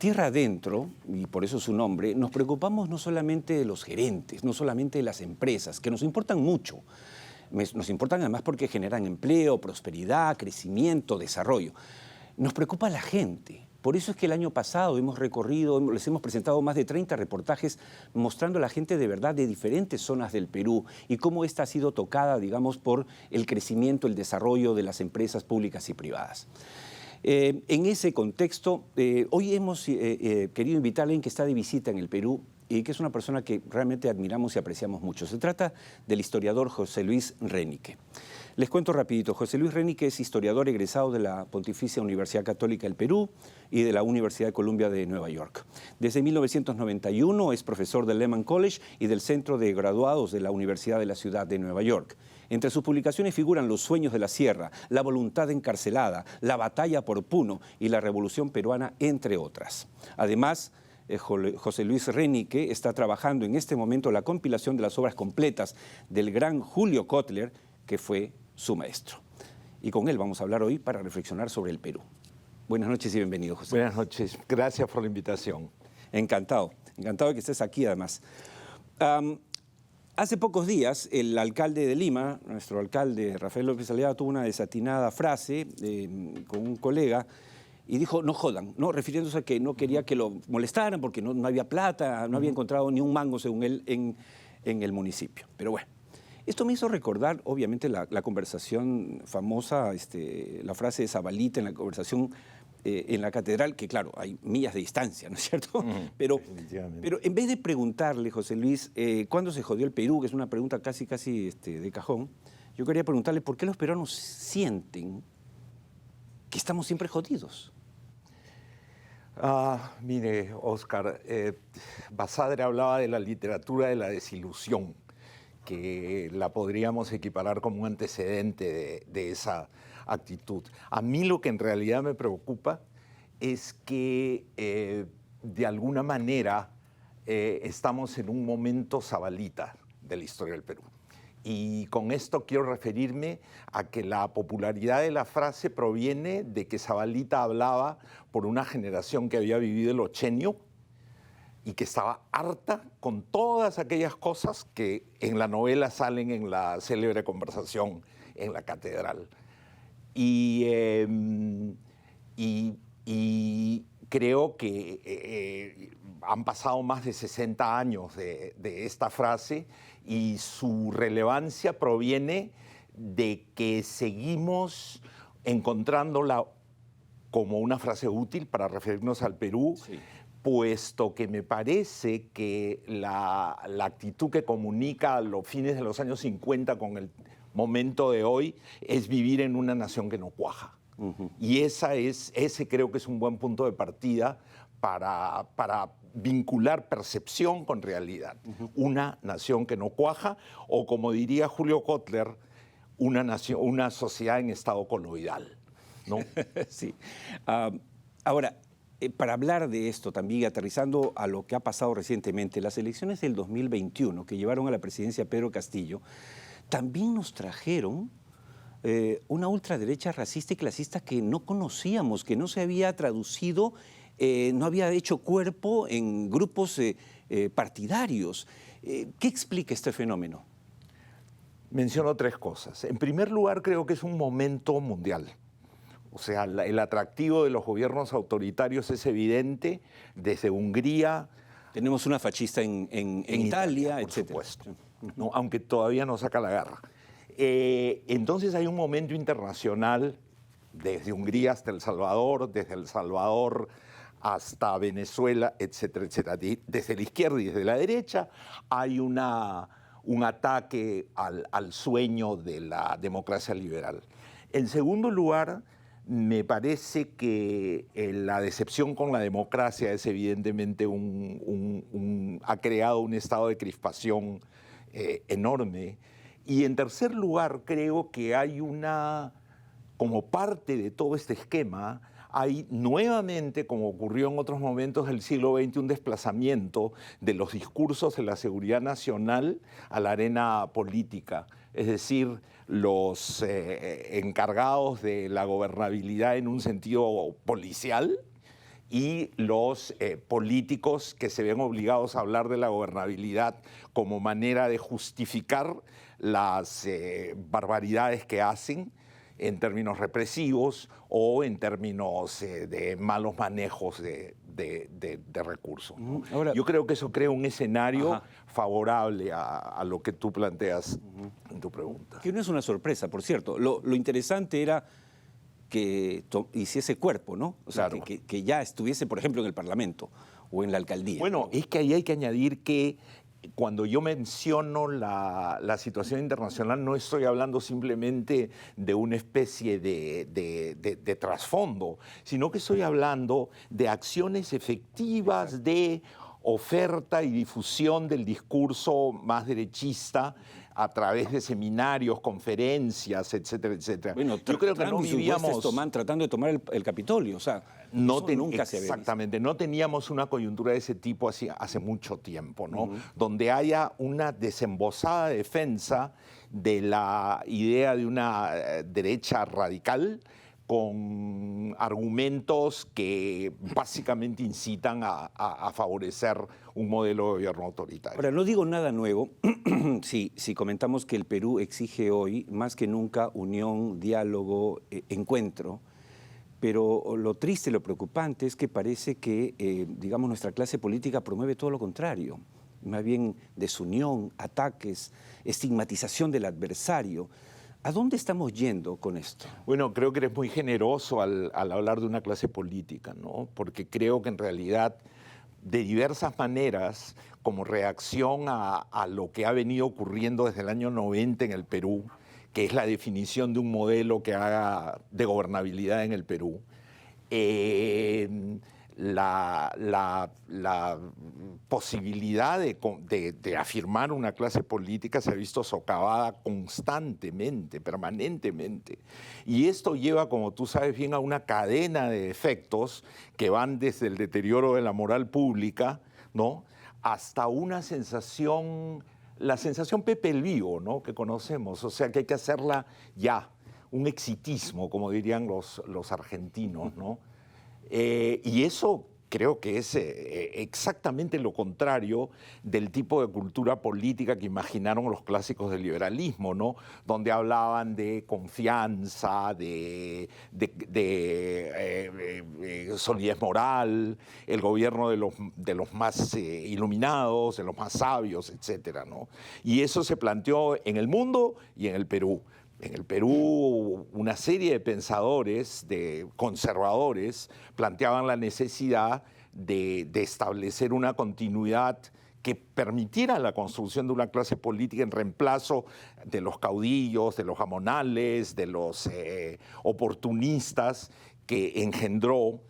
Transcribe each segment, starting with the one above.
Tierra adentro, y por eso su nombre, nos preocupamos no solamente de los gerentes, no solamente de las empresas, que nos importan mucho. Nos importan además porque generan empleo, prosperidad, crecimiento, desarrollo. Nos preocupa la gente. Por eso es que el año pasado hemos recorrido, les hemos presentado más de 30 reportajes mostrando a la gente de verdad de diferentes zonas del Perú y cómo esta ha sido tocada, digamos, por el crecimiento, el desarrollo de las empresas públicas y privadas. En ese contexto, hoy hemos querido invitar a alguien que está de visita en el Perú y que es una persona que realmente admiramos y apreciamos mucho. Se trata del historiador José Luis Renique. Les cuento rapidito, José Luis Renique es historiador egresado de la Pontificia Universidad Católica del Perú y de la Universidad de Columbia de Nueva York. Desde 1991 es profesor del Lehman College y del Centro de Graduados de la Universidad de la Ciudad de Nueva York. Entre sus publicaciones figuran Los sueños de la sierra, La voluntad encarcelada, La batalla por Puno y la Revolución peruana, entre otras. Además, José Luis Renique está trabajando en este momento la compilación de las obras completas del gran Julio Kotler, que fue su maestro. Y con él vamos a hablar hoy para reflexionar sobre el Perú. Buenas noches y bienvenido, José. Buenas noches, gracias por la invitación. Encantado de que estés aquí además. Hace pocos días el alcalde de Lima, nuestro alcalde Rafael López Aliaga, tuvo una desatinada frase con un colega y dijo, no jodan, ¿no? Refiriéndose a que no quería que lo molestaran porque no había plata, no había encontrado ni un mango, según él, en el municipio. Pero bueno. Esto me hizo recordar, obviamente, la conversación famosa, la frase de Zabalita en la conversación en la catedral, que claro, hay millas de distancia, ¿no es cierto? Pero en vez de preguntarle, José Luis, ¿cuándo se jodió el Perú?, que es una pregunta casi de cajón, yo quería preguntarle por qué los peruanos sienten que estamos siempre jodidos. Mire, Oscar, Basadre hablaba de la literatura de la desilusión, que la podríamos equiparar como un antecedente de esa actitud. A mí lo que en realidad me preocupa es que de alguna manera estamos en un momento Zabalita de la historia del Perú. Y con esto quiero referirme a que la popularidad de la frase proviene de que Zabalita hablaba por una generación que había vivido el ochenio y que estaba harta con todas aquellas cosas que en la novela salen en la célebre conversación en la catedral. Y creo que han pasado más de 60 años de esta frase y su relevancia proviene de que seguimos encontrándola como una frase útil para referirnos al Perú. Sí. Puesto que me parece que la actitud que comunica a los fines de los años 50 con el momento de hoy es vivir en una nación que no cuaja. Y ese creo que es un buen punto de partida para vincular percepción con realidad. Una nación que no cuaja, o como diría Julio Kotler, una sociedad en estado coloidal, ¿no? Sí. Ahora, para hablar de esto también, aterrizando a lo que ha pasado recientemente, las elecciones del 2021 que llevaron a la presidencia a Pedro Castillo, también nos trajeron una ultraderecha racista y clasista que no conocíamos, que no se había traducido, no había hecho cuerpo en grupos partidarios. ¿Qué explica este fenómeno? Menciono tres cosas. En primer lugar, creo que es un momento mundial. O sea, el atractivo de los gobiernos autoritarios es evidente desde Hungría. Tenemos una fascista en Italia, por etcétera. Supuesto, ¿no? Aunque todavía no saca la guerra. Entonces hay un momento internacional, desde Hungría hasta El Salvador, desde El Salvador hasta Venezuela, etcétera, etcétera. Desde la izquierda y desde la derecha hay un ataque al sueño de la democracia liberal. En segundo lugar, me parece que la decepción con la democracia es evidentemente ha creado un estado de crispación enorme. Y en tercer lugar, creo que hay como parte de todo este esquema, hay nuevamente, como ocurrió en otros momentos del siglo XX, un desplazamiento de los discursos de la seguridad nacional a la arena política. Es decir, los encargados de la gobernabilidad en un sentido policial y los políticos que se ven obligados a hablar de la gobernabilidad como manera de justificar las barbaridades que hacen en términos represivos o en términos de malos manejos de recursos, ¿no? Ahora, yo creo que eso crea un escenario favorable a lo que tú planteas en tu pregunta. Que no es una sorpresa, por cierto. Lo interesante era que hiciese cuerpo, ¿no? O sea, Claro. que ya estuviese, por ejemplo, en el Parlamento o en la alcaldía. Bueno, es que ahí hay que añadir que cuando yo menciono la situación internacional, no estoy hablando simplemente de una especie de trasfondo, sino que estoy hablando de acciones efectivas de oferta y difusión del discurso más derechista a través de seminarios, conferencias, etcétera, etcétera. Bueno, yo creo que no vivíamos tratando de tomar el Capitolio, o sea, nunca se ve. Exactamente, no teníamos una coyuntura de ese tipo hace mucho tiempo, ¿no? Donde haya una desembosada defensa de la idea de una derecha radical con argumentos que básicamente incitan a favorecer un modelo de gobierno autoritario. Ahora, no digo nada nuevo si comentamos que el Perú exige hoy, más que nunca, unión, diálogo, encuentro. Pero lo triste, lo preocupante es que parece que, digamos, nuestra clase política promueve todo lo contrario. Más bien desunión, ataques, estigmatización del adversario. ¿A dónde estamos yendo con esto? Bueno, creo que eres muy generoso al hablar de una clase política, ¿no? Porque creo que en realidad, de diversas maneras, como reacción a lo que ha venido ocurriendo desde el año 90 en el Perú, que es la definición de un modelo que haga de gobernabilidad en el Perú, la posibilidad de afirmar una clase política se ha visto socavada constantemente, permanentemente. Y esto lleva, como tú sabes bien, a una cadena de efectos que van desde el deterioro de la moral pública, ¿no?, hasta una sensación, la sensación Pepe el Vivo, ¿no?, que conocemos, o sea que hay que hacerla ya, un exitismo, como dirían los argentinos, ¿no? Y eso creo que es exactamente lo contrario del tipo de cultura política que imaginaron los clásicos del liberalismo, ¿no? Donde hablaban de confianza, de solidez moral, el gobierno de los más iluminados, de los más sabios, etcétera, ¿no? Y eso se planteó en el mundo y en el Perú. En el Perú, una serie de pensadores, de conservadores, planteaban la necesidad de establecer una continuidad que permitiera la construcción de una clase política en reemplazo de los caudillos, de los gamonales, de los oportunistas que engendró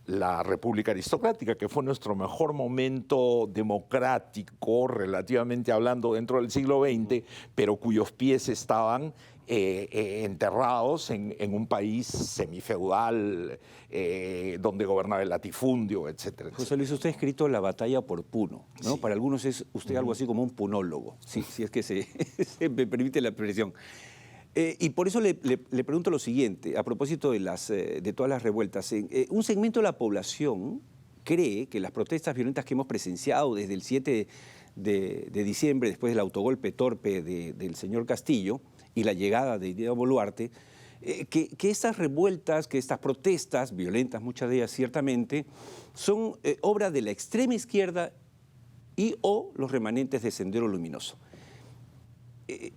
la República Aristocrática, que fue nuestro mejor momento democrático, relativamente hablando, dentro del siglo XX, pero cuyos pies estaban enterrados en un país semifeudal donde gobernaba el latifundio, etcétera, etcétera. José Luis, usted ha escrito La batalla por Puno, ¿no? Sí. Para algunos es usted algo así como un punólogo, si es que se me permite la expresión. Y por eso le pregunto lo siguiente, a propósito de todas las revueltas. Un segmento de la población cree que las protestas violentas que hemos presenciado desde el 7 de diciembre, después del autogolpe torpe del señor Castillo y la llegada de Diego Boluarte, que estas revueltas, que estas protestas, violentas muchas de ellas ciertamente, son obra de la extrema izquierda y o los remanentes de Sendero Luminoso.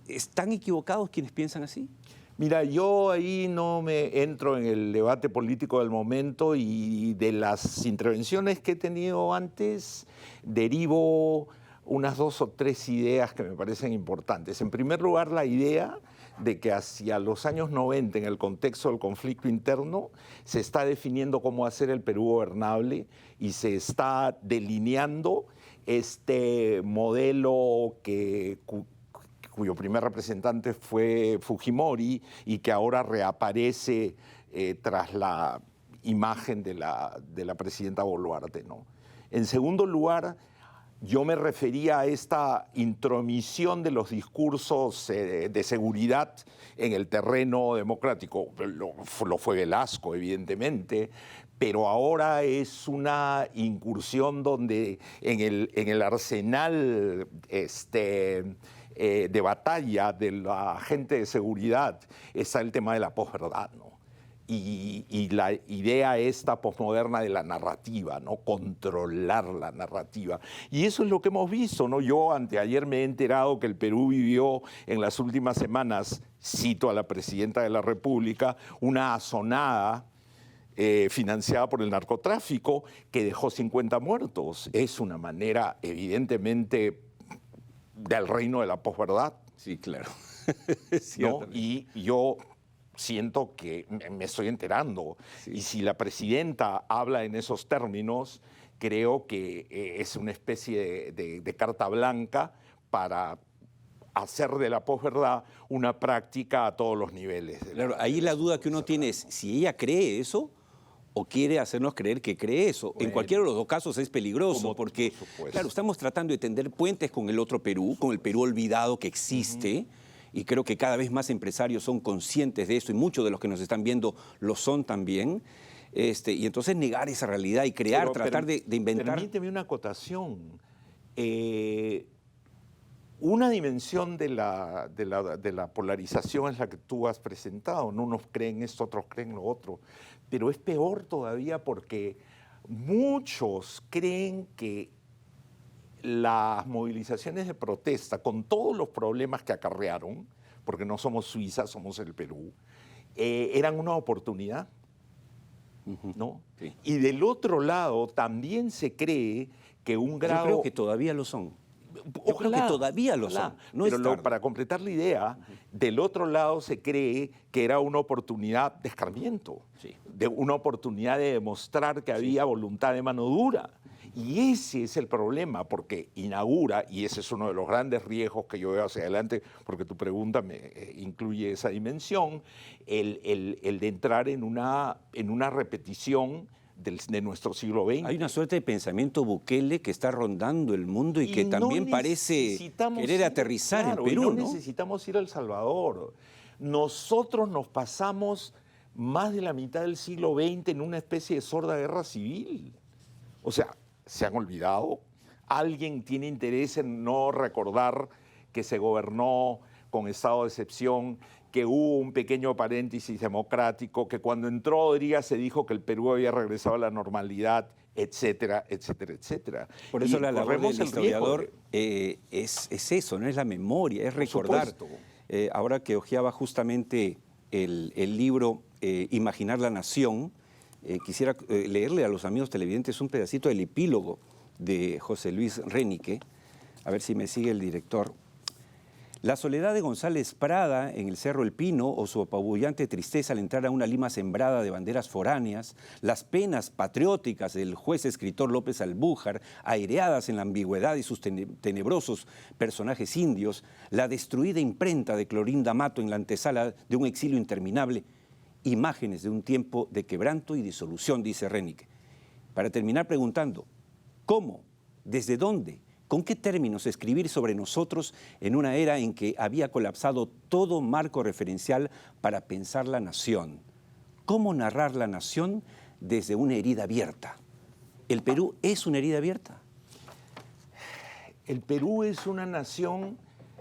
¿Están equivocados quienes piensan así? Mira, yo ahí no me entro en el debate político del momento y de las intervenciones que he tenido antes derivo unas 2 o 3 ideas que me parecen importantes. En primer lugar, la idea de que hacia los años 90, en el contexto del conflicto interno, se está definiendo cómo hacer el Perú gobernable y se está delineando este modelo cuyo primer representante fue Fujimori y que ahora reaparece tras la imagen de la presidenta Boluarte, ¿no? En segundo lugar, yo me refería a esta intromisión de los discursos de seguridad en el terreno democrático. Lo fue Velasco, evidentemente, pero ahora es una incursión donde en el arsenal de batalla de la gente de seguridad está el tema de la posverdad, ¿no? Y la idea esta posmoderna de la narrativa, ¿no? Controlar la narrativa. Y eso es lo que hemos visto, ¿no? Yo anteayer me he enterado que el Perú vivió en las últimas semanas, cito a la presidenta de la República, una asonada financiada por el narcotráfico que dejó 50 muertos. Es una manera, evidentemente, del reino de la posverdad. Sí, claro. ¿No? Y yo siento que me estoy enterando. Sí. Y si la presidenta habla en esos términos, creo que es una especie de carta blanca para hacer de la posverdad una práctica a todos los niveles. Claro, ahí la duda que uno tiene es si ella cree eso o quiere hacernos creer que cree eso. Bueno, en cualquiera de los dos casos es peligroso porque, claro, estamos tratando de tender puentes con el otro Perú, con el Perú olvidado que existe, y creo que cada vez más empresarios son conscientes de eso y muchos de los que nos están viendo lo son también. Y entonces negar esa realidad y crear, tratar de inventar... Permíteme una acotación. Una dimensión de la polarización es la que tú has presentado, ¿no? Unos creen esto, otros creen lo otro, pero es peor todavía porque muchos creen que las movilizaciones de protesta, con todos los problemas que acarrearon, porque no somos Suiza, somos el Perú, eran una oportunidad, ¿no? Sí. Y del otro lado también se cree que un grado... Yo creo que todavía lo son. Yo creo que todavía lo son. No pero para completar la idea, del otro lado se cree que era una oportunidad de escarmiento, sí, de una oportunidad de demostrar que había voluntad de mano dura. Y ese es el problema, porque inaugura, y ese es uno de los grandes riesgos que yo veo hacia adelante, porque tu pregunta incluye esa dimensión, el de entrar en una repetición de nuestro siglo XX. Hay una suerte de pensamiento Bukele que está rondando el mundo y que también parece querer aterrizar en Perú, ¿no? Necesitamos ir a El Salvador. Nosotros nos pasamos más de la mitad del siglo XX en una especie de sorda guerra civil. O sea, ¿se han olvidado? ¿Alguien tiene interés en no recordar que se gobernó con estado de excepción, que hubo un pequeño paréntesis democrático, que cuando entró Rodríguez se dijo que el Perú había regresado a la normalidad, etcétera, etcétera, etcétera? Por eso la labor del historiador es eso, no es la memoria, es recordar. Ahora que hojeaba justamente el libro Imaginar la Nación, quisiera leerle a los amigos televidentes un pedacito del epílogo de José Luis Renique, a ver si me sigue el director. La soledad de González Prada en el Cerro El Pino o su apabullante tristeza al entrar a una Lima sembrada de banderas foráneas, las penas patrióticas del juez escritor López Albújar, aireadas en la ambigüedad y sus tenebrosos personajes indios, la destruida imprenta de Clorinda Mato en la antesala de un exilio interminable, imágenes de un tiempo de quebranto y disolución, dice Renique. Para terminar preguntando, ¿cómo? ¿Desde dónde? ¿Con qué términos escribir sobre nosotros en una era en que había colapsado todo marco referencial para pensar la nación? ¿Cómo narrar la nación desde una herida abierta? ¿El Perú es una herida abierta? El Perú es una nación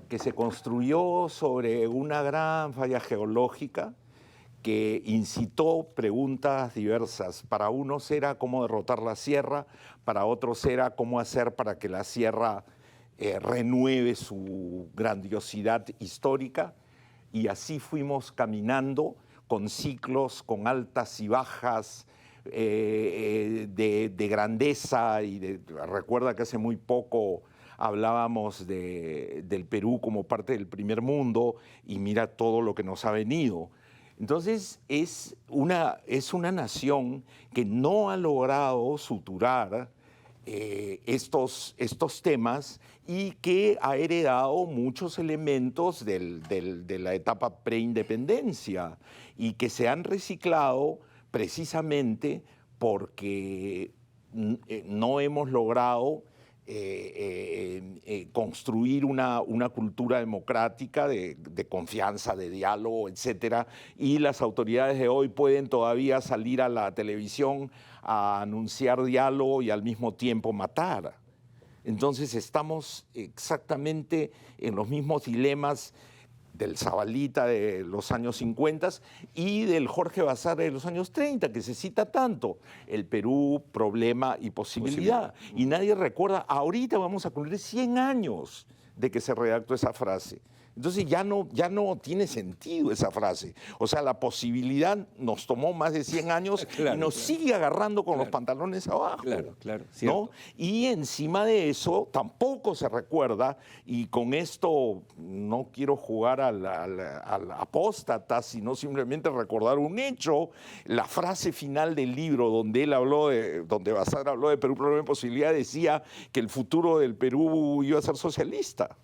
que se construyó sobre una gran falla geológica que incitó preguntas diversas. Para unos era cómo derrotar la sierra, para otros era cómo hacer para que la sierra renueve su grandiosidad histórica, y así fuimos caminando con ciclos, con altas y bajas de grandeza. Recuerda que hace muy poco hablábamos del Perú como parte del primer mundo, y mira todo lo que nos ha venido. Entonces es una nación que no ha logrado suturar estos temas y que ha heredado muchos elementos de la etapa preindependencia y que se han reciclado precisamente porque no hemos logrado construir una cultura democrática de confianza, de diálogo, etcétera, y las autoridades de hoy pueden todavía salir a la televisión a anunciar diálogo y al mismo tiempo matar. Entonces estamos exactamente en los mismos dilemas del Zabalita de los años 50 y del Jorge Basadre de los años 30, que se cita tanto. El Perú, problema y posibilidad. Y nadie recuerda, ahorita vamos a cumplir 100 años de que se redactó esa frase. Entonces ya no tiene sentido esa frase. O sea, la posibilidad nos tomó más de 100 años y nos sigue agarrando con los pantalones abajo. Claro, ¿no? Y encima de eso tampoco se recuerda, y con esto no quiero jugar al apóstata, sino simplemente recordar un hecho, la frase final del libro donde donde Basadre habló de Perú, problema y posibilidad, decía que el futuro del Perú iba a ser socialista.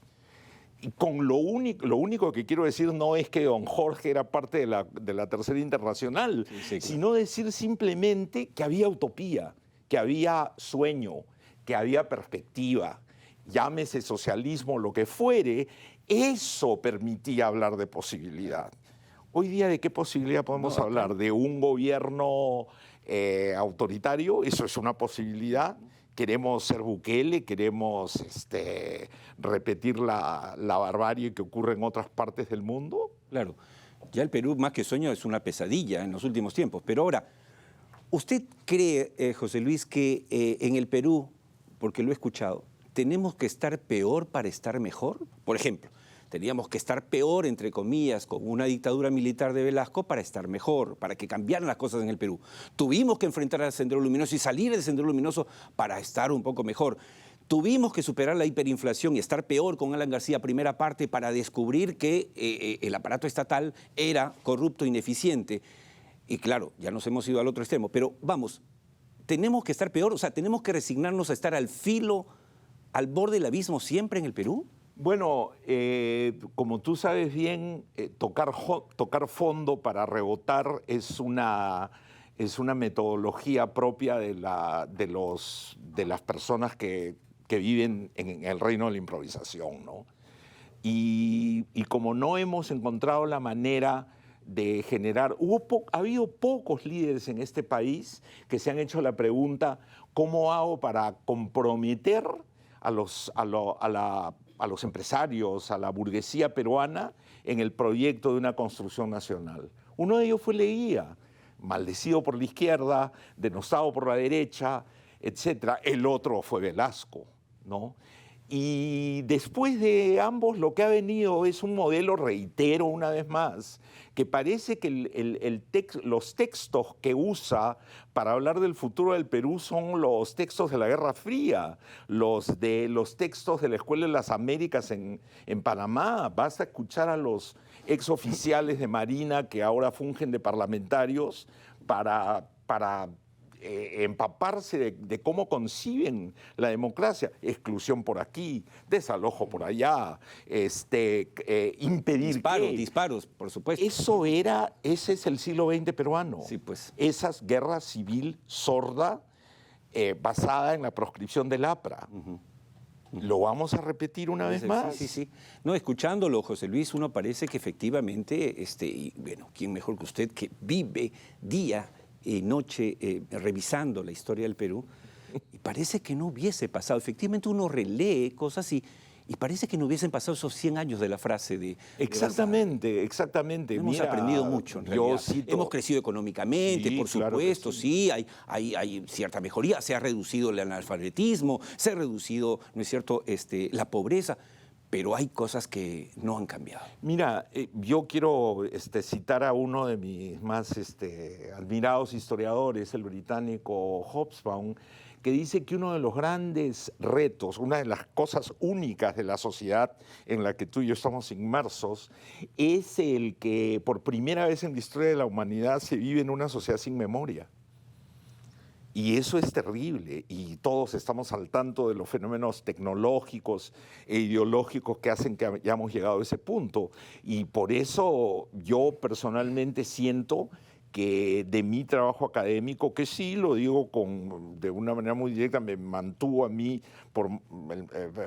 Y con lo único que quiero decir no es que don Jorge era parte de la Tercera Internacional, sino decir simplemente que había utopía, que había sueño, que había perspectiva, llámese socialismo, lo que fuere, eso permitía hablar de posibilidad. Hoy día, ¿de qué posibilidad podemos hablar? ¿De un gobierno autoritario? Eso es una posibilidad. Queremos ser Bukele, queremos repetir la barbarie que ocurre en otras partes del mundo. Claro, ya el Perú más que sueño es una pesadilla en los últimos tiempos. Pero ahora, ¿usted cree, José Luis, que en el Perú, porque lo he escuchado, tenemos que estar peor para estar mejor? Por ejemplo, teníamos que estar peor, entre comillas, con una dictadura militar de Velasco para estar mejor, para que cambiaran las cosas en el Perú. Tuvimos que enfrentar al Sendero Luminoso y salir del Sendero Luminoso para estar un poco mejor. Tuvimos que superar la hiperinflación y estar peor con Alan García, primera parte, para descubrir que el aparato estatal era corrupto, ineficiente. Y claro, ya nos hemos ido al otro extremo, pero vamos, tenemos que estar peor, o sea, tenemos que resignarnos a estar al filo, al borde del abismo siempre en el Perú. Bueno, como tú sabes bien, tocar fondo para rebotar es una metodología propia de las personas que viven en el reino de la improvisación, ¿no? Y como no hemos encontrado la manera de generar, ha habido pocos líderes en este país que se han hecho la pregunta, ¿cómo hago para comprometer a los empresarios, a la burguesía peruana en el proyecto de una construcción nacional? Uno de ellos fue Leguía, maldecido por la izquierda, denostado por la derecha, etc. El otro fue Velasco, ¿no? Y después de ambos lo que ha venido es un modelo, reitero una vez más, que parece que los textos que usa para hablar del futuro del Perú son los textos de la Guerra Fría, los textos de la Escuela de las Américas en Panamá. Basta escuchar a los exoficiales de Marina que ahora fungen de parlamentarios para empaparse de cómo conciben la democracia. Exclusión por aquí, desalojo por allá, impedir disparos, por supuesto. Ese es el siglo XX peruano. Sí, pues. Esa guerra civil sorda basada en la proscripción del APRA. ¿Lo vamos a repetir una vez más? Sí. No, escuchándolo, José Luis, uno parece que efectivamente, y bueno, ¿quién mejor que usted que vive día y noche revisando la historia del Perú? Y parece que no hubiese pasado. Efectivamente, uno relee cosas y parece que no hubiesen pasado esos 100 años de la frase de... Exactamente. Hemos aprendido mucho, en realidad. Hemos crecido económicamente, por supuesto, claro sí, hay cierta mejoría, se ha reducido el analfabetismo, se ha reducido, ¿no es cierto?, la pobreza, pero hay cosas que no han cambiado. Mira, yo quiero citar a uno de mis más admirados historiadores, el británico Hobsbawm, que dice que uno de los grandes retos, una de las cosas únicas de la sociedad en la que tú y yo estamos inmersos, es el que por primera vez en la historia de la humanidad se vive en una sociedad sin memoria. Y eso es terrible, y todos estamos al tanto de los fenómenos tecnológicos e ideológicos que hacen que hayamos llegado a ese punto. Y por eso yo personalmente siento que de mi trabajo académico, que sí, lo digo de una manera muy directa, me mantuvo a mí por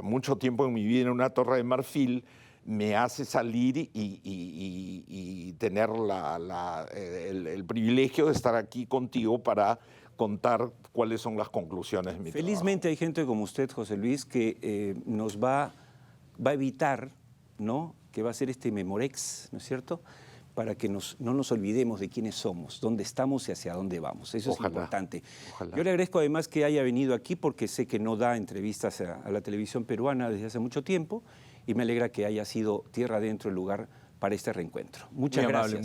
mucho tiempo en mi vida en una Torre de Marfil, me hace salir y tener el privilegio de estar aquí contigo para contar cuáles son las conclusiones de mi Felizmente trabajo. hay gente como usted, José Luis, que nos va a evitar, ¿no?, que va a ser este memorex, ¿no es cierto?, para que no nos olvidemos de quiénes somos, dónde estamos y hacia dónde vamos. Eso es importante. Ojalá. Yo le agradezco además que haya venido aquí porque sé que no da entrevistas a la televisión peruana desde hace mucho tiempo y me alegra que haya sido tierra adentro el lugar para este reencuentro. Muchas gracias.